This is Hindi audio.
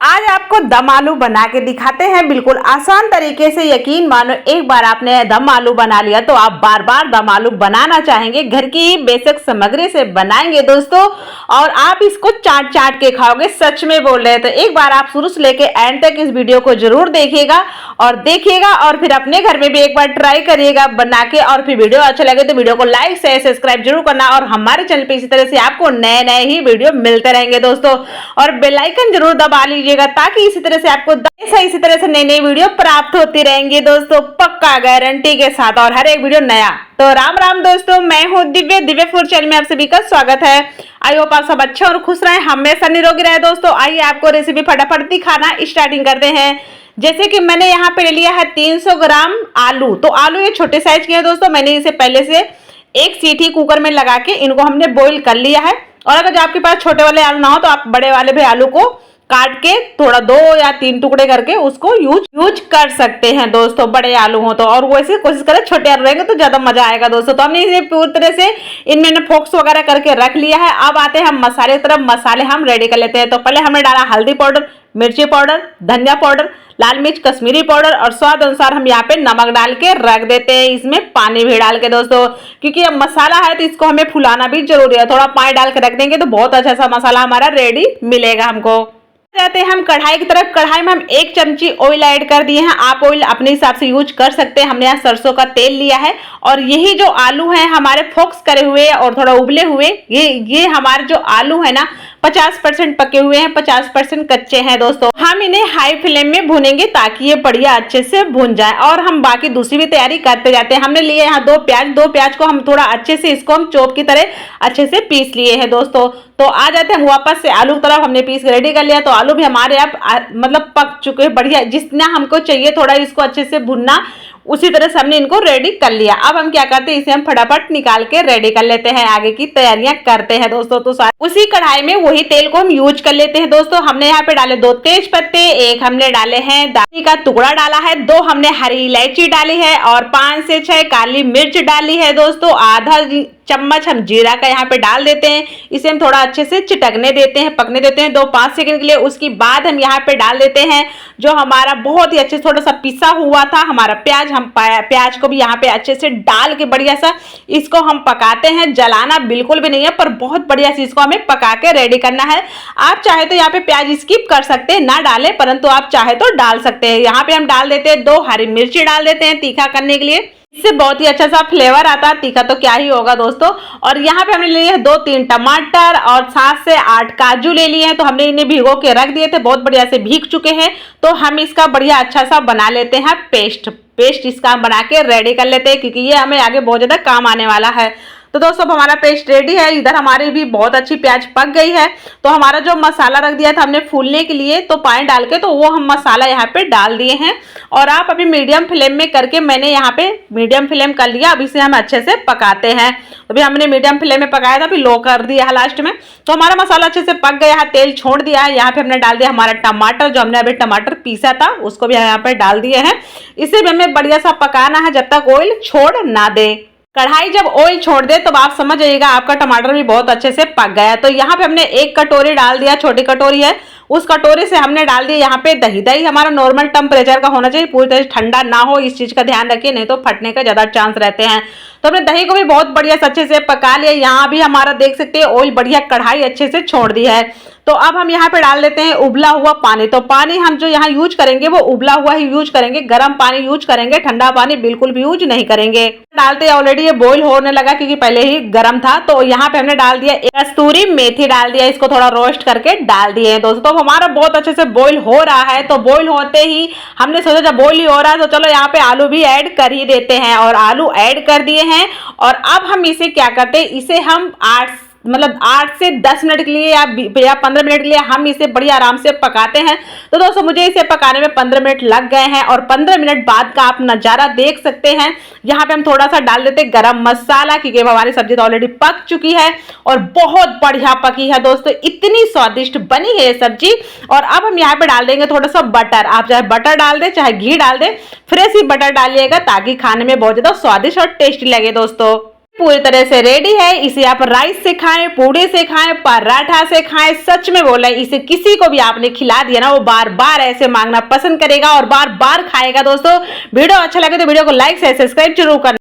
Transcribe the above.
आज आपको दम आलू बना के दिखाते हैं बिल्कुल आसान तरीके से। यकीन मानो एक बार आपने दम आलू बना लिया तो आप बार बार दम आलू बनाना चाहेंगे। घर की बेसिक सामग्री से बनाएंगे दोस्तों, और आप इसको चाट चाट के खाओगे। सच में बोल रहे हैं। तो एक बार आप शुरू से लेके एंड तक इस वीडियो को जरूर देखिएगा और फिर अपने घर में भी एक बार ट्राई करिएगा बना के। और फिर वीडियो अच्छा लगे तो वीडियो को लाइक शेयर सब्सक्राइब जरूर करना, और हमारे चैनल पे इसी तरह से आपको नए नए ही वीडियो मिलते रहेंगे दोस्तों। और बेल आइकन जरूर दबा लीजिएगा ताकि इसी तरह से आपको इसी तरह से नई नई वीडियो प्राप्त होती रहेंगी दोस्तों, पक्का गारंटी के साथ, और हर एक वीडियो नया। तो राम राम दोस्तों, मैं हूँ दिव्य फूड चैनल में आप सभी का स्वागत है। आई होप आप सब अच्छे और खुश रहे, हमेशा निरोगी रहे दोस्तों। आइए आपको रेसिपी फटाफट दिखाना स्टार्टिंग करते हैं। जैसे कि मैंने यहाँ पे ले लिया है 300 ग्राम आलू। तो आलू ये छोटे साइज के हैं दोस्तों। मैंने इसे पहले से एक सीटी कुकर में लगा के इनको हमने बॉईल कर लिया है। और अगर जो आपके पास छोटे वाले आलू ना हो तो आप बड़े वाले भी आलू को काट के थोड़ा 2 या 3 टुकड़े करके उसको यूज कर सकते हैं दोस्तों, बड़े आलू हो तो। और वैसे कोशिश करें छोटे आलू रहेंगे तो ज्यादा मजा आएगा दोस्तों। तो हमने इसे पूरी तरह से इनमें फोक्स वगैरह करके रख लिया है। अब आते हैं हम मसाले की तरफ। मसाले हम रेडी कर लेते हैं। तो पहले हमने डाला हल्दी पाउडर, मिर्ची पाउडर, धनिया पाउडर, लाल मिर्च, कश्मीरी पाउडर, और स्वाद अनुसार हम यहाँ पे नमक डाल के रख देते हैं। इसमें पानी भी डाल के दोस्तों, क्योंकि अब मसाला है तो इसको हमें फुलाना भी जरूरी है। थोड़ा पानी डाल के रख देंगे तो बहुत अच्छा सा मसाला हमारा रेडी मिलेगा हमको। जाते हैं हम कढ़ाई की तरफ। कढ़ाई में हम 1 चमची ऑयल ऐड कर दिए हैं। आप ऑयल अपने हिसाब से यूज कर सकते हैं। हमने यहाँ सरसों का तेल लिया है। और यही जो आलू हैं हमारे फोक्स करे हुए और थोड़ा उबले हुए, ये हमारे जो आलू है ना 50% पके हुए हैं, 50% कच्चे हैं दोस्तों। हम इन्हें हाई फ्लेम में भूनेंगे ताकि ये बढ़िया अच्छे से भून जाए। और हम बाकी दूसरी भी तैयारी करते जाते हैं। हमने लिए यहाँ 2 प्याज को हम थोड़ा अच्छे से इसको हम चॉप की तरह अच्छे से पीस लिए हैं दोस्तों। तो आ जाते हैं वापस से आलू की तरफ। हमने पीस के रेडी कर लिया। तो आलू भी हमारे अब मतलब पक चुके हैं बढ़िया, जितना हमको चाहिए थोड़ा इसको अच्छे से भुनना, उसी तरह से हमने इनको रेडी कर लिया। अब हम क्या करते हैं, इसे हम फटाफट निकाल के रेडी कर लेते हैं, आगे की तैयारियां करते हैं दोस्तों। तो उसी कढ़ाई में वही तेल को हम यूज कर लेते हैं दोस्तों। हमने यहाँ पे डाले 2 तेज पत्ते, 1 हमने डाले हैं दालचीनी का टुकड़ा डाला है, 2 हमने हरी इलायची डाली है, और 5 से 6 काली मिर्च डाली है दोस्तों। आधा चम्मच हम जीरा का यहाँ पे डाल देते हैं। इसे हम थोड़ा अच्छे से चिटकने देते हैं, पकने देते हैं 2-5 सेकंड के लिए। उसके बाद हम यहाँ पे डाल देते हैं जो हमारा बहुत ही अच्छे से थोड़ा सा पिसा हुआ था हमारा प्याज। हम प्याज को भी यहाँ पे अच्छे से डाल के बढ़िया सा इसको हम पकाते हैं। जलाना बिल्कुल भी नहीं है, पर बहुत बढ़िया से इसको हमें पका के रेडी करना है। आप चाहे तो यहाँ पे प्याज स्किप कर सकते हैं, ना डालें, परंतु आप चाहे तो डाल सकते हैं। यहाँ पे हम डाल देते हैं 2 हरी मिर्ची डाल देते हैं तीखा करने के लिए। इससे बहुत ही अच्छा सा फ्लेवर आता है, तीखा तो क्या ही होगा दोस्तों। और यहाँ पे हमने लिए हैं 2-3 टमाटर और 7 से 8 काजू ले लिए हैं। तो हमने इन्हें भिगो के रख दिए थे, बहुत बढ़िया से भीग चुके हैं। तो हम इसका बढ़िया अच्छा सा बना लेते हैं पेस्ट इसका हम बना के रेडी कर लेते हैं, क्योंकि ये हमें आगे बहुत ज्यादा काम आने वाला है। तो दोस्तों हमारा पेस्ट रेडी है। इधर हमारी भी बहुत अच्छी प्याज पक गई है। तो हमारा जो मसाला रख दिया था हमने फूलने के लिए, तो पानी डाल के, तो वो हम मसाला यहाँ पे डाल दिए हैं। और आप अभी मीडियम फ्लेम में करके, मैंने यहाँ पे मीडियम फ्लेम कर लिया। अब इसे हम अच्छे से पकाते हैं। अभी हमने मीडियम फ्लेम में पकाया था, अभी लो कर दिया है लास्ट में। तो हमारा मसाला अच्छे से पक गया है, तेल छोड़ दिया है। यहाँ पे हमने डाल दिया हमारा टमाटर, जो हमने अभी टमाटर पीसा था उसको भी यहाँ पे डाल दिए हैं। इसे भी हमें बढ़िया सा पकाना है जब तक ऑयल छोड़ ना दे। कढ़ाई जब ऑयल छोड़ दे तो आप समझ जाइएगा आपका टमाटर भी बहुत अच्छे से पक गया है। तो यहाँ पे हमने 1 कटोरी डाल दिया, छोटी कटोरी है, उस कटोरी से हमने डाल दिया यहाँ पे दही। दही हमारा नॉर्मल टेम्परेचर का होना चाहिए, पूरी तरह से ठंडा ना हो, इस चीज का ध्यान रखिए, नहीं तो फटने का ज्यादा चांस रहते हैं। तो हमने दही को भी बहुत बढ़िया अच्छे से पका लिया। यहाँ भी हमारा देख सकते हैं ऑयल बढ़िया कढ़ाई अच्छे से छोड़ दी है। तो अब हम यहाँ पे डाल देते हैं उबला हुआ पानी। तो पानी हम जो यहाँ यूज करेंगे वो उबला हुआ ही यूज करेंगे, गर्म पानी यूज करेंगे, ठंडा पानी बिल्कुल भी यूज नहीं करेंगे। डालते ऑलरेडी ये बॉईल होने लगा क्योंकि पहले ही गर्म था। तो यहाँ पे हमने डाल दिया कस्तूरी मेथी डाल दिया, इसको थोड़ा रोस्ट करके डाल दिए हैं दोस्तों। तो हमारा बहुत अच्छे से बॉईल हो रहा है। तो बॉईल होते ही हमने सोचा जब बॉईल ही हो रहा है तो चलो यहाँ पे आलू भी ऐड कर ही देते हैं, और आलू ऐड कर दिए हैं। और अब हम इसे क्या करते हैं, इसे हम 8 से 10 मिनट के लिए या 15 मिनट के लिए हम इसे बड़ी आराम से पकाते हैं। तो दोस्तों मुझे इसे पकाने में 15 मिनट लग गए हैं, और 15 मिनट बाद का आप नज़ारा देख सकते हैं। यहाँ पे हम थोड़ा सा डाल देते हैं गरम मसाला, क्योंकि हमारी सब्जी तो ऑलरेडी पक चुकी है और बहुत बढ़िया पकी है दोस्तों, इतनी स्वादिष्ट बनी है ये सब्जी। और अब हम यहाँ पे डाल देंगे थोड़ा सा बटर। आप चाहे बटर डाल दे चाहे घी डाल दे, फ्रेश ही बटर डालिएगा ताकि खाने में बहुत ज्यादा स्वादिष्ट और टेस्टी लगे दोस्तों। पूरी तरह से रेडी है। इसे आप राइस से खाएं, पूड़ी से खाएं, पराठा से खाएं, सच में बोल रहे हैं, इसे किसी को भी आपने खिला दिया ना, वो बार बार ऐसे मांगना पसंद करेगा और बार बार खाएगा। दोस्तों वीडियो अच्छा लगे तो वीडियो को लाइक से सब्सक्राइब जरूर करना।